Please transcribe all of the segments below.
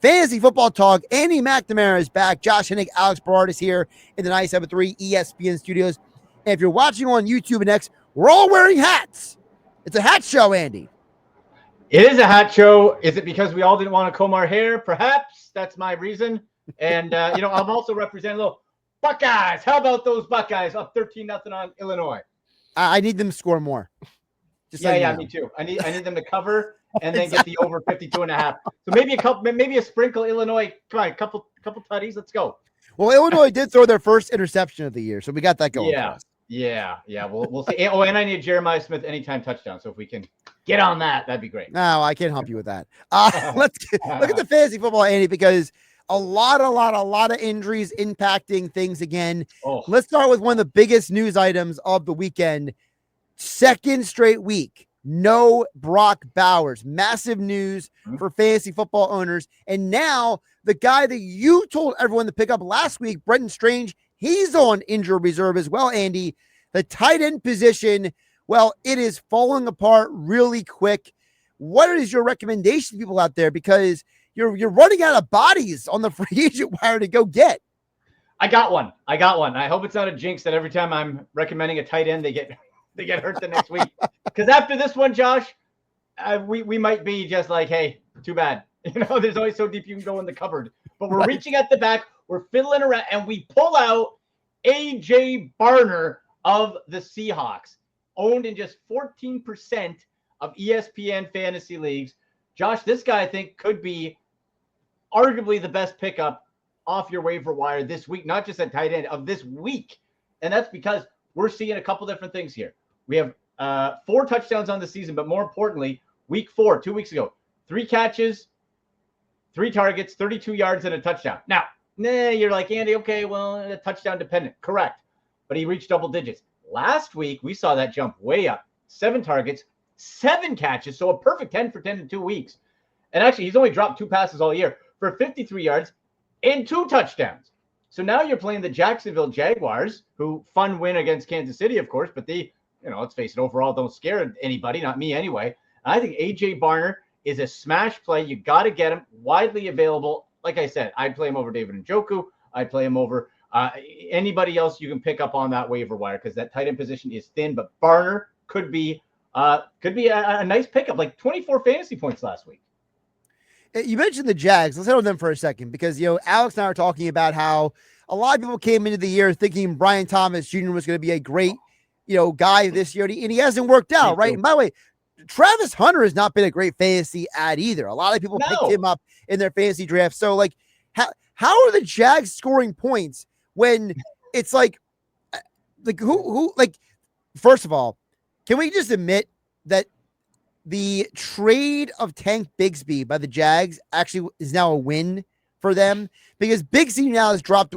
Fantasy Football Talk. Andy McNamara is back. Josh Hennig, Alex Berard is here in the 97.3 ESPN studios. And if you're watching on YouTube and X, we're all wearing hats. It's a hat show, Andy. It is a hat show. Is it because we all didn't want to comb our hair? Perhaps that's my reason. And, I'm also representing a little Buckeyes. How about those Buckeyes up 13-0 on Illinois? I need them to score more. Me too. I need them to cover and then get the over 52.5. So maybe a sprinkle Illinois. Come on, a couple tutties. Let's go. Well, Illinois did throw their first interception of the year, so we got that going. Yeah. We'll see. Oh, and I need Jeremiah Smith anytime touchdown. So if we can get on that, that'd be great. No, I can't help you with that. Let's look at the fantasy football, Andy, because a lot of injuries impacting things again. Oh. Let's start with one of the biggest news items of the weekend. Second straight week, no Brock Bowers. Massive news for fantasy football owners. And now the guy that you told everyone to pick up last week, Brenton Strange, he's on injured reserve as well, Andy. The tight end position, well, it is falling apart really quick. What is your recommendation to people out there? Because you're running out of bodies on the free agent wire to go get. I got one. I hope it's not a jinx that every time I'm recommending a tight end, they get hurt the next week. Because after this one, Josh, we might be just like, hey, too bad. There's always so deep you can go in the cupboard. But we're reaching at the back. We're fiddling around, and we pull out A.J. Barner of the Seahawks, owned in just 14% of ESPN fantasy leagues. Josh, this guy I think could be arguably the best pickup off your waiver wire this week, not just at tight end of this week. And that's because we're seeing a couple different things here. We have 4 touchdowns on the season, but more importantly, week 4, 2 weeks ago, 3 catches, 3 targets, 32 yards, and a touchdown. Now, you're like, Andy, okay, well, a touchdown dependent. Correct. But he reached double digits. Last week, we saw that jump way up. 7 targets, 7 catches, so a perfect 10 for 10 in 2 weeks. And actually, he's only dropped 2 passes all year for 53 yards and 2 touchdowns. So now you're playing the Jacksonville Jaguars, who fun win against Kansas City, of course, but they, let's face it, overall don't scare anybody, not me anyway. I think A.J. Barner is a smash play. You got to get him, widely available. Like I said, I'd play him over David Njoku. I'd play him over anybody else you can pick up on that waiver wire because that tight end position is thin. But Barner could be a nice pickup, like 24 fantasy points last week. You mentioned the Jags. Let's hit on them for a second because, Alex and I are talking about how a lot of people came into the year thinking Brian Thomas Jr. was going to be a great, guy this year, and he hasn't worked out, right? And by the way, Travis Hunter has not been a great fantasy ad either. A lot of people picked him up in their fantasy draft. So, how are the Jags scoring points when it's who first of all, can we just admit that the trade of Tank Bigsby by the Jags actually is now a win for them because Bigsby now has dropped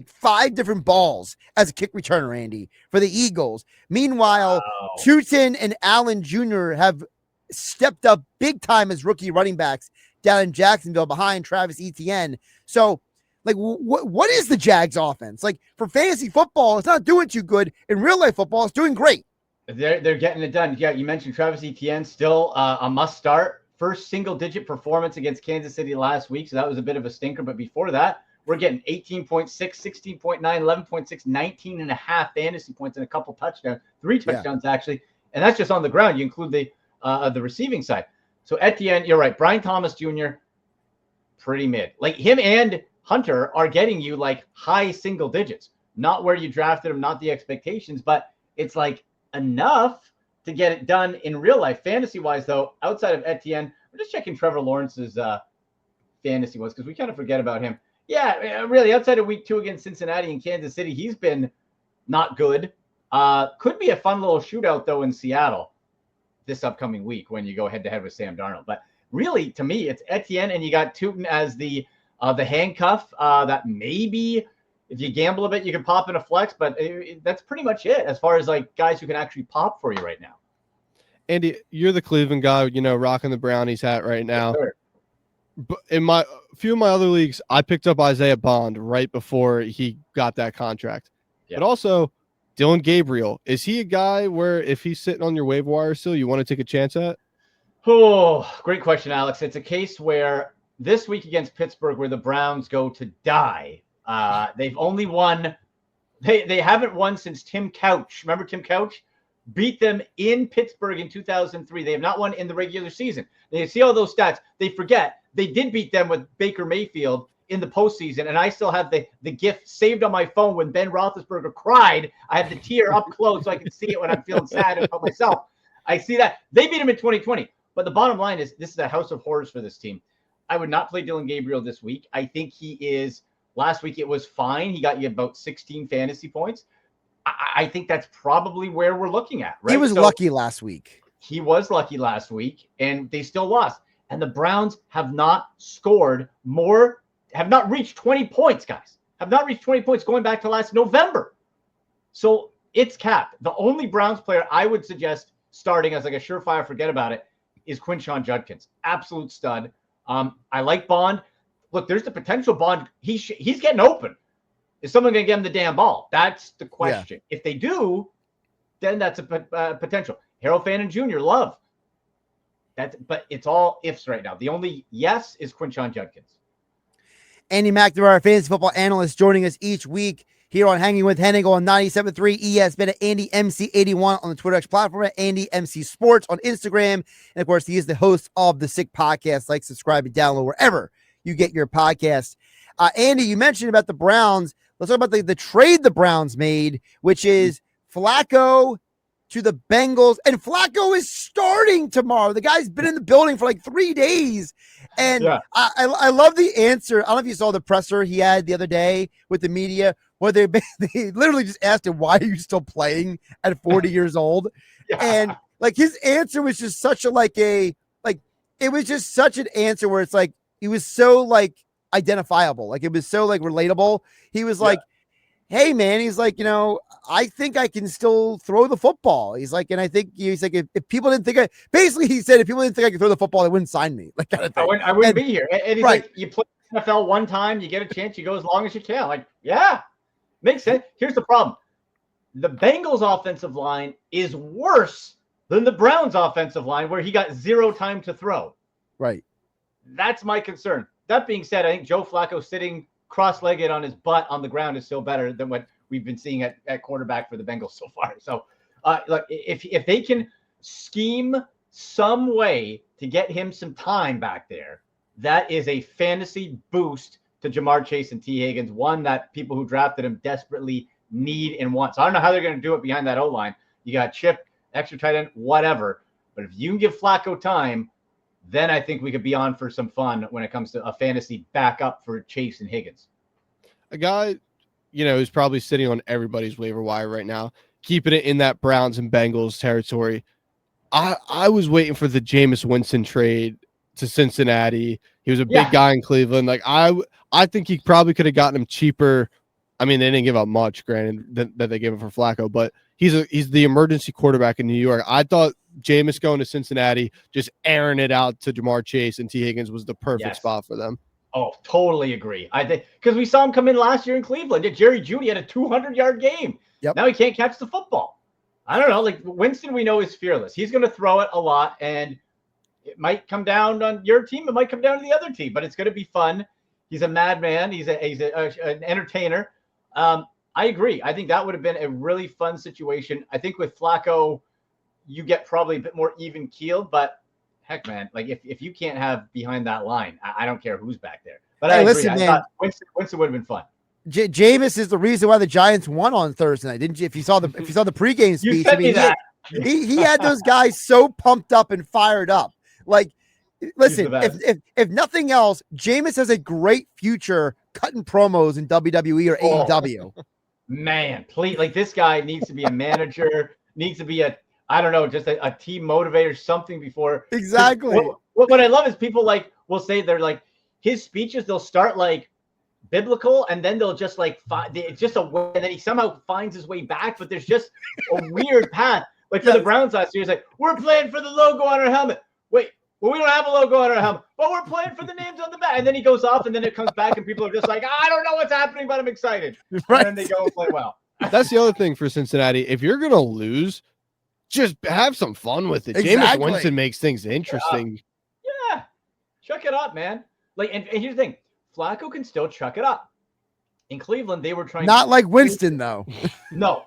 5 different balls as a kick returner, Andy, for the Eagles. Meanwhile, Tootin and Allen Jr. have stepped up big time as rookie running backs down in Jacksonville behind Travis Etienne. So, what is the Jags offense? For fantasy football, it's not doing too good. In real life football, it's doing great. They're getting it done. Yeah, you mentioned Travis Etienne, still a must start. First single-digit performance against Kansas City last week, so that was a bit of a stinker. But before that, we're getting 18.6, 16.9, 11.6, 19.5 fantasy points and a couple touchdowns, 3 touchdowns actually, and that's just on the ground. You include the receiving side. So Etienne, you're right. Brian Thomas Jr., pretty mid. Him and Hunter are getting you high single digits, not where you drafted him, not the expectations, but it's enough to get it done in real life. Fantasy wise, though, outside of Etienne, I'm just checking Trevor Lawrence's fantasy ones because we kind of forget about him. Yeah, really, outside of week 2 against Cincinnati and Kansas City, he's been not good. Could be a fun little shootout, though, in Seattle this upcoming week when you go head-to-head with Sam Darnold. But really, to me, it's Etienne, and you got Tootin as the handcuff that maybe if you gamble a bit, you can pop in a flex, but that's pretty much it as far as guys who can actually pop for you right now. Andy, you're the Cleveland guy, rocking the Brownies hat right now. Sure. But in few of my other leagues, I picked up Isaiah Bond right before he got that contract. Yeah. But also, Dylan Gabriel, is he a guy where if he's sitting on your waiver wire still, you want to take a chance at? Oh, great question, Alex. It's a case where this week against Pittsburgh, where the Browns go to die. They've only won. They haven't won since Tim Couch. Remember Tim Couch? Beat them in Pittsburgh in 2003. They have not won in the regular season. They see all those stats. They forget they did beat them with Baker Mayfield in the postseason. And I still have the gift saved on my phone when Ben Roethlisberger cried. I have the tear up close so I can see it when I'm feeling sad about myself. I see that. They beat him in 2020. But the bottom line is this is a house of horrors for this team. I would not play Dillon Gabriel this week. I think he is. Last week it was fine. He got you about 16 fantasy points. I think that's probably where we're looking at, right? He was lucky last week. He was lucky last week, and they still lost. And the Browns have not scored more, have not reached 20 points, guys. Have not reached 20 points going back to last November. So it's capped. The only Browns player I would suggest starting as like a surefire, forget about it, is Quinshon Judkins. Absolute stud. I like Bond. Look, there's the potential Bond. He's getting open. Is someone going to get him the damn ball? That's the question. Yeah. If they do, then that's a potential. Harold Fannin Jr., love. But it's all ifs right now. The only yes is Quinshon Judkins. Andy McNamara, fantasy football analyst, joining us each week here on Hanging with Hennig on 97.3 ESPN at Andy MC81 on the Twitter X platform, at Andy MC Sports on Instagram. And of course, he is the host of the Sick Podcast. Like, subscribe, and download wherever you get your podcast. Andy, you mentioned about the Browns. Let's talk about the trade the Browns made, which is Flacco to the Bengals. And Flacco is starting tomorrow. The guy's been in the building for like 3 days. And yeah. I love the answer. I don't know if you saw the presser he had the other day with the media, where they literally just asked him, why are you still playing at 40 years old? Yeah. And like his answer was just such it was just such an answer where it's like, he was so like identifiable. Like it was so like relatable. He was like, hey man, he's like, I think I can still throw the football. He's like, and I think he's like, if people didn't think he said, if people didn't think I could throw the football, they wouldn't sign me. Like kind of thing. I wouldn't be here. And he's like, you play NFL one time, you get a chance, you go as long as you can. Like, yeah, makes sense. Here's the problem. The Bengals offensive line is worse than the Browns offensive line, where he got zero time to throw. Right. That's my concern. That being said, I think Joe Flacco sitting cross-legged on his butt on the ground is still better than what we've been seeing at quarterback for the Bengals so far. So, look, if they can scheme some way to get him some time back there, that is a fantasy boost to Jamar Chase and T. Higgins, one that people who drafted him desperately need and want. So I don't know how they're going to do it behind that O-line. You got Chip, extra tight end, whatever. But if you can give Flacco time, then I think we could be on for some fun when it comes to a fantasy backup for Chase and Higgins. A guy, who's probably sitting on everybody's waiver wire right now, keeping it in that Browns and Bengals territory. I was waiting for the Jameis Winston trade to Cincinnati. He was a big guy in Cleveland. Like I think he probably could have gotten him cheaper. I mean, they didn't give up much, granted, that they gave him for Flacco, but he's the emergency quarterback in New York. I thought Jameis going to Cincinnati, just airing it out to Jamar Chase and T. Higgins was the perfect spot for them. Oh, totally agree. I think because we saw him come in last year in Cleveland. Jerry Jeudy had a 200-yard game. Yep. Now he can't catch the football. I don't know. Like Winston, we know is fearless. He's going to throw it a lot, and it might come down on your team. It might come down to the other team, but it's going to be fun. He's a madman. He's an entertainer. I agree. I think that would have been a really fun situation. I think with Flacco, you get probably a bit more even keeled, but heck, man, like if you can't have behind that line, I don't care who's back there. But I agree. Listen, I thought Winston would have been fun. Jameis is the reason why the Giants won on Thursday night, didn't you? If you saw the pregame speech, I mean, he had those guys so pumped up and fired up. Like, listen, if nothing else, Jameis has a great future cutting promos in WWE or AEW. Man, please, like this guy needs to be a manager, needs to be I don't know, just a team motivator, something before. Exactly. What I love is people will say they're like his speeches. They'll start like biblical, and then they'll just like it's just a way, and then he somehow finds his way back. But there's just a weird path. Like for the Browns last year, he's like, "We're playing for the logo on our helmet." Wait, well, we don't have a logo on our helmet, but we're playing for the names on the back. And then he goes off, and then it comes back, and people are just like, "I don't know what's happening, but I'm excited." Right. And then they go and play well. That's the other thing for Cincinnati. If you're gonna lose, just have some fun with it. Exactly. Jameis Winston makes things interesting. Yeah. Check it out, man. Like, and here's the thing: Flacco can still chuck it up. In Cleveland, they were trying. Not like Winston, though. No.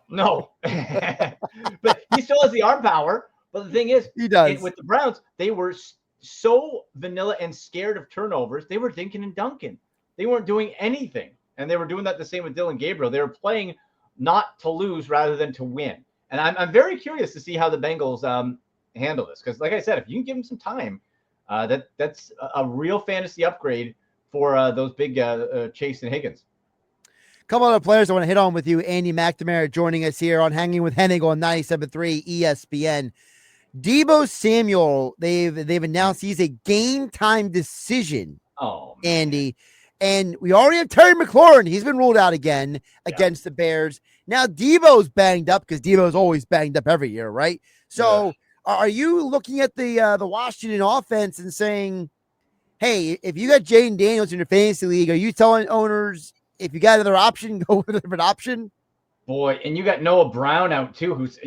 But he still has the arm power. But the thing is, He does. with the Browns, they were so vanilla and scared of turnovers. They were dinking and dunking. They weren't doing anything. And they were doing that the same with Dylan Gabriel. They were playing not to lose rather than to win. And I'm very curious to see how the Bengals handle this. Because, like I said, if you can give them some time, that's a real fantasy upgrade for those big Chase and Higgins. Couple other players I want to hit on with you. Andy McNamara joining us here on Hanging with Hennig on 97.3 ESPN. Deebo Samuel, they've announced he's a game time decision. Oh, Andy. And we already have Terry McLaurin. He's been ruled out again against the Bears. Now Deebo's banged up because Deebo's always banged up every year, right? So are you looking at the Washington offense and saying, hey, if you got Jaden Daniels in your fantasy league, are you telling owners, if you got another option, go with a different option? Boy, and you got Noah Brown out too, who's,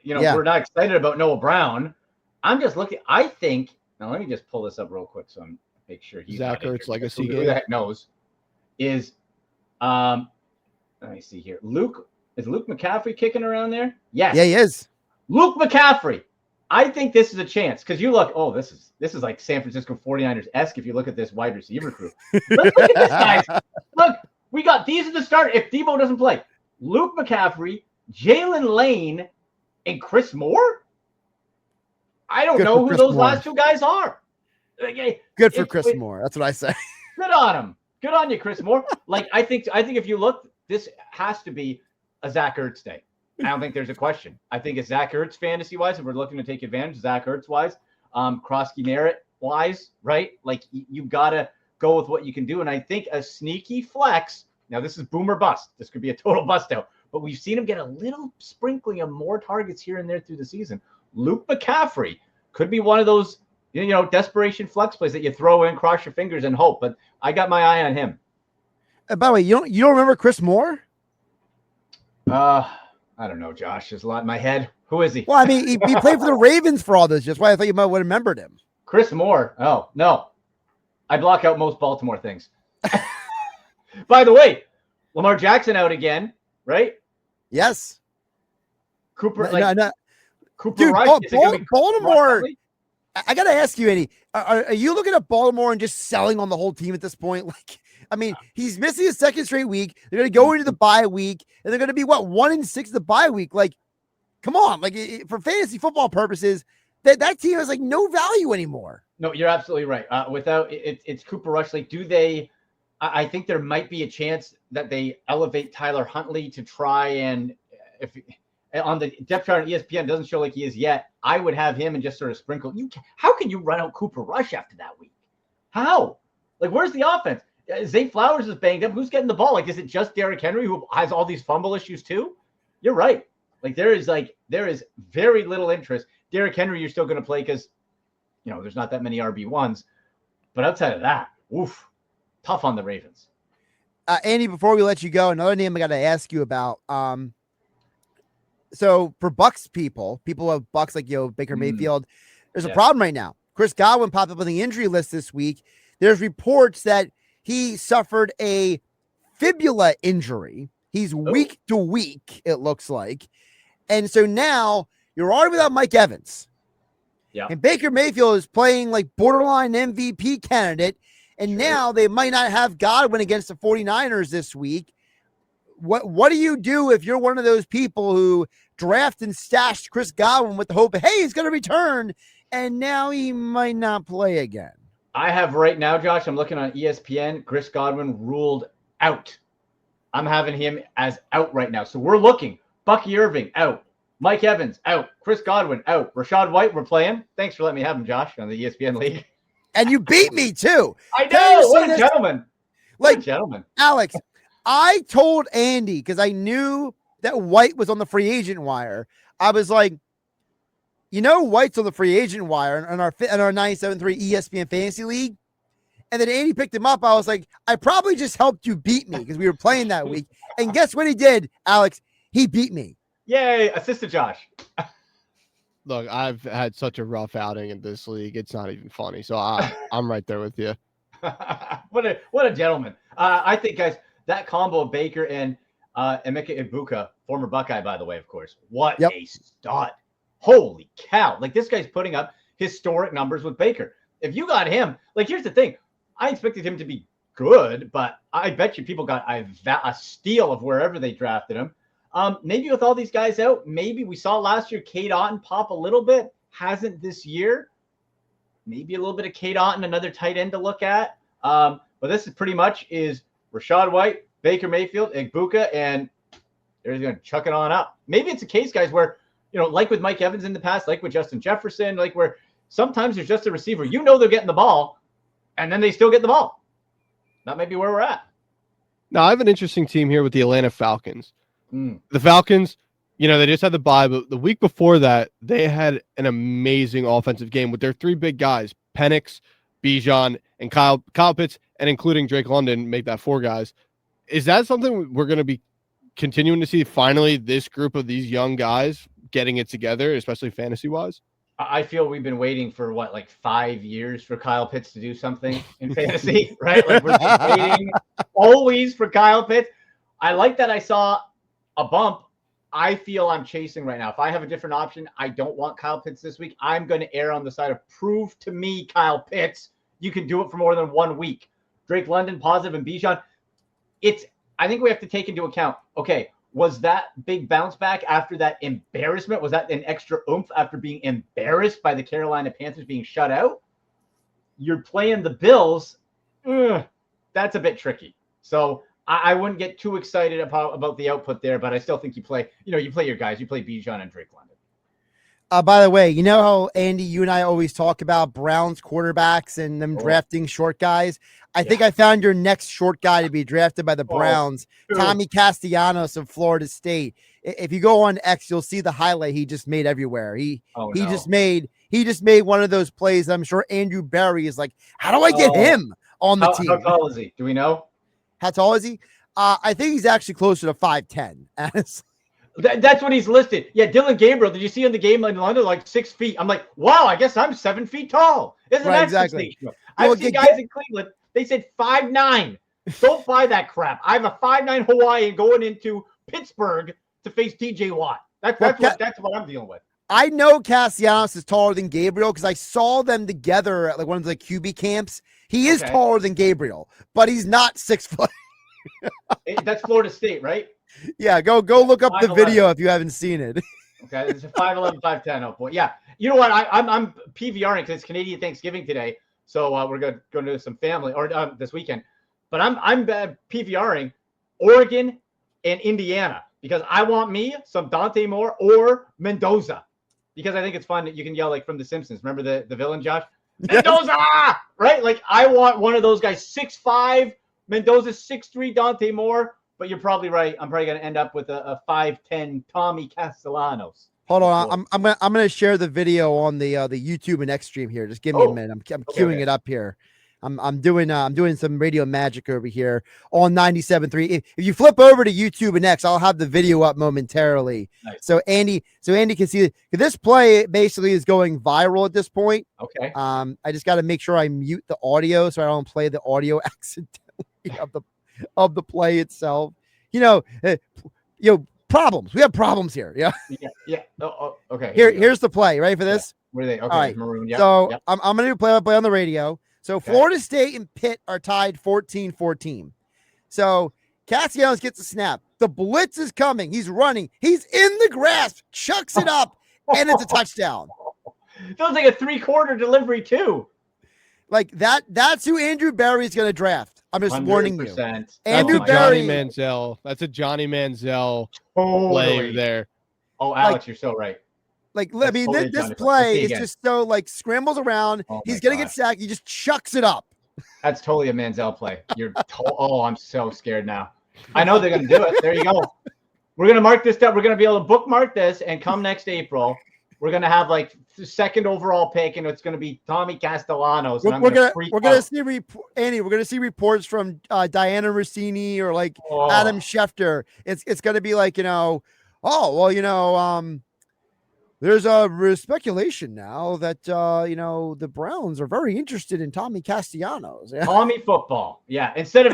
we're not excited about Noah Brown. I'm just looking. I think, now let me just pull this up real quick so I'm make sure he's Zach Ertz legacy game. Who the heck knows? Is, let me see here. Is Luke McCaffrey kicking around there? Yes. Yeah, he is. Luke McCaffrey. I think this is a chance because you look, this is like San Francisco 49ers-esque if you look at this wide receiver crew. Look at this, guys. Look, we got these at the start. If Deebo doesn't play, Luke McCaffrey, Jalen Lane, and Chris Moore? I don't know who those last two guys are. Good for Chris Moore. That's what I say. Good on him. Good on you, Chris Moore. Like, I think if you look, this has to be a Zach Ertz day. I don't think there's a question. I think it's Zach Ertz fantasy-wise, if we're looking to take advantage, Zach Ertz-wise, Krosky Merritt-wise, right? Like, you got to go with what you can do. And I think a sneaky flex, now this is boom or bust. This could be a total bust out. But we've seen him get a little sprinkling of more targets here and there through the season. Luke McCaffrey could be one of those, desperation flex plays that you throw in, cross your fingers, and hope. But I got my eye on him. By the way, you don't remember Chris Moore? I don't know, Josh. There's a lot in my head. Who is he? Well, I mean, he played for the Ravens for all this. Just why I thought you might have remembered him. Chris Moore. Oh, no. I block out most Baltimore things. By the way, Lamar Jackson out again, right? Yes. Cooper, Cooper dude, Rush. Baltimore. I got to ask you, Eddie, are you looking at Baltimore and just selling on the whole team at this point? Like, I mean, he's missing a second straight week. They're going to go into the bye week, and they're going to be 1-6 the bye week. Like, come on, like for fantasy football purposes, that team has like no value anymore. No, you're absolutely right. Without it's Cooper Rush. Like, do they? I think there might be a chance that they elevate Tyler Huntley to try and if on the depth chart on ESPN doesn't show like he is yet. I would have him and just sort of sprinkle. How can you run out Cooper Rush after that week? How? Like, where's the offense? Zay Flowers is banged up. Who's getting the ball? Like, is it just Derrick Henry who has all these fumble issues too? You're right. Like, there is very little interest. Derrick Henry, you're still going to play because, there's not that many RB1s. But outside of that, oof, tough on the Ravens. Andy, before we let you go, another name I got to ask you about. So for Bucks people of Bucks like Baker Mayfield, there's a problem right now. Chris Godwin popped up on the injury list this week. There's reports that he suffered a fibula injury. He's week to week, it looks like. And so now you're already without Mike Evans. Yeah. And Baker Mayfield is playing like borderline MVP candidate. And now they might not have Godwin against the 49ers this week. What do you do if you're one of those people who draft and stashed Chris Godwin with the hope, hey, he's going to return, and now he might not play again? I have right now, Josh, I'm looking on ESPN, Chris Godwin ruled out. I'm having him as out right now. So we're looking. Bucky Irving, out. Mike Evans, out. Chris Godwin, out. Rashad White, we're playing. Thanks for letting me have him, Josh, on the ESPN League. And you beat me, too. I know. What a gentleman. What a gentleman. Alex, I told Andy, because I knew that White was on the free agent wire. I was like, White's on the free agent wire on our 97.3 ESPN Fantasy League. And then Andy picked him up. I was like, I probably just helped you beat me because we were playing that week. And guess what he did, Alex? He beat me. Yay, assisted Josh. Look, I've had such a rough outing in this league. It's not even funny. So I'm right there with you. What a gentleman. I think, guys, that combo of Baker and Emeka Ibuka, former Buckeye, by the way, of course. What Yep. a stud. Holy cow. Like, this guy's putting up historic numbers with Baker. If you got him, like, here's the thing. I expected him to be good, but I bet you people got a steal of wherever they drafted him. Maybe with all these guys out, maybe we saw last year Cade Otton pop a little bit. Hasn't this year. Maybe a little bit of Cade Otton, another tight end to look at. But this is pretty much is Rachaad White, Baker Mayfield, Ibuka, and they're going to chuck it on up. Maybe it's a case, guys, where, like with Mike Evans in the past, like with Justin Jefferson, like where sometimes there's just a receiver. They're getting the ball, and then they still get the ball. That might be where we're at. Now, I have an interesting team here with the Atlanta Falcons. Mm. The Falcons, they just had the bye, but the week before that, they had an amazing offensive game with their three big guys, Penix, Bijan, and Kyle Pitts, and including Drake London, make that four guys. Is that something we're going to be continuing to see finally, this group of these young guys getting it together, especially fantasy-wise? I feel we've been waiting for, 5 years for Kyle Pitts to do something in fantasy, right? Like, we're just waiting always for Kyle Pitts. I like that I saw a bump. I feel I'm chasing right now. If I have a different option, I don't want Kyle Pitts this week. I'm going to err on the side of prove to me, Kyle Pitts, you can do it for more than 1 week. Drake London, positive, and Bijan. I think we have to take into account, okay, was that big bounce back after that embarrassment? Was that an extra oomph after being embarrassed by the Carolina Panthers being shut out? You're playing the Bills. That's a bit tricky. So I wouldn't get too excited about the output there, but I still think you play your guys. You play Bijan and Drake London. By the way, how, Andy, you and I always talk about Browns quarterbacks and them drafting short guys? I think I found your next short guy to be drafted by the Browns, Tommy Castellanos of Florida State. If you go on X, you'll see the highlight he just made everywhere. He just made one of those plays. I'm sure Andrew Berry is like, how do I get him on the team? How tall is he? Do we know? How tall is he? I think he's actually closer to 5'10". That's what he's listed. Yeah, Dylan Gabriel. Did you see in the game in London, 6 feet? I'm like, wow, I guess I'm 7 feet tall. Isn't that exactly? I've seen guys in Cleveland. They said 5'9". Don't buy that crap. I have a 5'9" Hawaiian going into Pittsburgh to face TJ Watt. That's what I'm dealing with. I know Castellanos is taller than Gabriel because I saw them together at one of the QB camps. He is taller than Gabriel, but he's not 6 foot. That's Florida State, right? Yeah, go look up the video if you haven't seen it. Okay, it's a 5'11", 5'10". Oh boy, yeah. You know what? I'm PVRing because it's Canadian Thanksgiving today, so we're going to do some family or this weekend. But I'm PVRing Oregon and Indiana because I want me some Dante Moore or Mendoza because I think it's fun that you can yell from The Simpsons. Remember the villain, Josh? Mendoza, right? I want one of those guys, 6'5", Mendoza 6'3", Dante Moore. But you're probably right. I'm probably going to end up with a 5'10" Tommy Castellanos. Hold on, I'm going to share the video on the YouTube and X stream here. Just give me a minute. I'm queuing it up here. I'm doing some radio magic over here on 97.3. If you flip over to YouTube and X, I'll have the video up momentarily. Nice. So Andy can see this play basically is going viral at this point. Okay. I just got to make sure I mute the audio so I don't play the audio accidentally of the play itself. Problems. We have problems here. Yeah. Oh, okay. Here's the play. Ready for this? Yeah. What are they? Okay. All right. Maroon. Yeah. So yep. I'm going to play on the radio. So Florida State and Pitt are tied 14-14. So Castellanos gets a snap. The blitz is coming. He's running. He's in the grasp. Chucks it up, and it's a touchdown. Feels like a 3-quarter delivery too. That's who Andrew Berry is going to draft. I'm just warning you. Andrew Berry. Johnny Manziel. That's a Johnny Manziel play there. Oh, Alex, you're so right. This play is just so scrambles around. He's going to get sacked. He just chucks it up. That's totally a Manziel play. I'm so scared now. I know they're going to do it. There you go. We're going to mark this down. We're going to be able to bookmark this, and come next April, we're going to have the second overall pick, and it's going to be Tommy Castellanos. And we're going to see reports from Diana Rossini or Adam Schefter. It's going to be There's speculation now that the Browns are very interested in Tommy Castellanos. Tommy football. Yeah. Instead of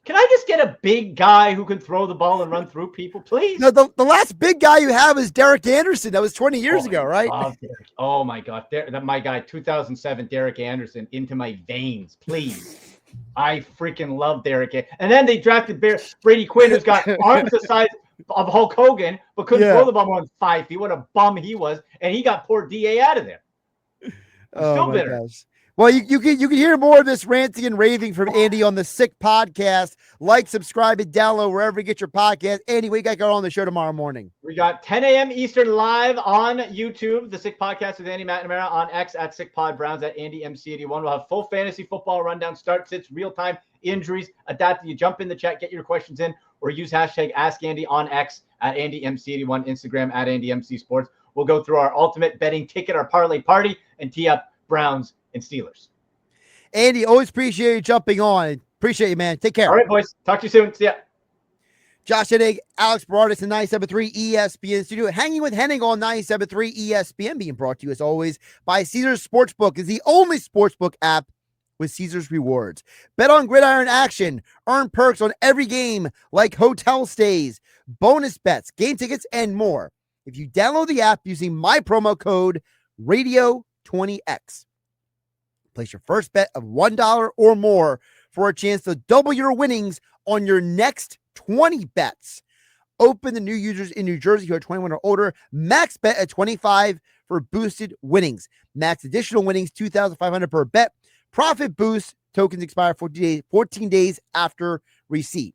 can I just get a big guy who can throw the ball and run through people, please? No, the last big guy you have is Derek Anderson. That was 20 years ago, right? Oh my God. My guy, 2007, Derek Anderson, into my veins, please. I freaking love Derek. And then they drafted Brady Quinn, who's got arms the size of Hulk Hogan, but couldn't throw the ball more than 5 feet. What a bum he was. And he got poor DA out of there. Still bitter. Gosh. Well, you can hear more of this ranting and raving from Andy on the Sick Podcast. Like, subscribe, and download wherever you get your podcast. Andy, we got going on the show tomorrow morning. We got 10 a.m. Eastern live on YouTube, the Sick Podcast with Andy McNamara, on X at SickPod, Browns at AndyMC81. We'll have full fantasy football rundown, start, sits, real-time injuries, adapt. You jump in the chat, get your questions in, or use hashtag AskAndy on X at AndyMC81, Instagram at AndyMCSports. We'll go through our ultimate betting ticket, our parlay party, and tee up Browns and Steelers. Andy, always appreciate you jumping on. Appreciate you, man. Take care. All right, boys. Talk to you soon. See ya. Josh Hennig, Alex Barardis, and 97.3 ESPN studio. Hanging with Hennig on 97.3 ESPN, being brought to you, as always, by Caesars Sportsbook. Is the only sportsbook app with Caesars Rewards. Bet on gridiron action. Earn perks on every game, like hotel stays, bonus bets, game tickets, and more. If you download the app using my promo code Radio20X, place your first bet of $1 or more for a chance to double your winnings on your next 20 bets. Open the new users in New Jersey who are 21 or older. Max bet at 25 for boosted winnings. Max additional winnings, $2,500 per bet. Profit boost tokens expire 14 days after receipt.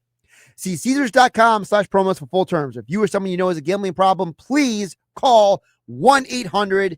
See Caesars.com/promos for full terms. If you or someone you know has a gambling problem, please call 1-800-GAMBLER.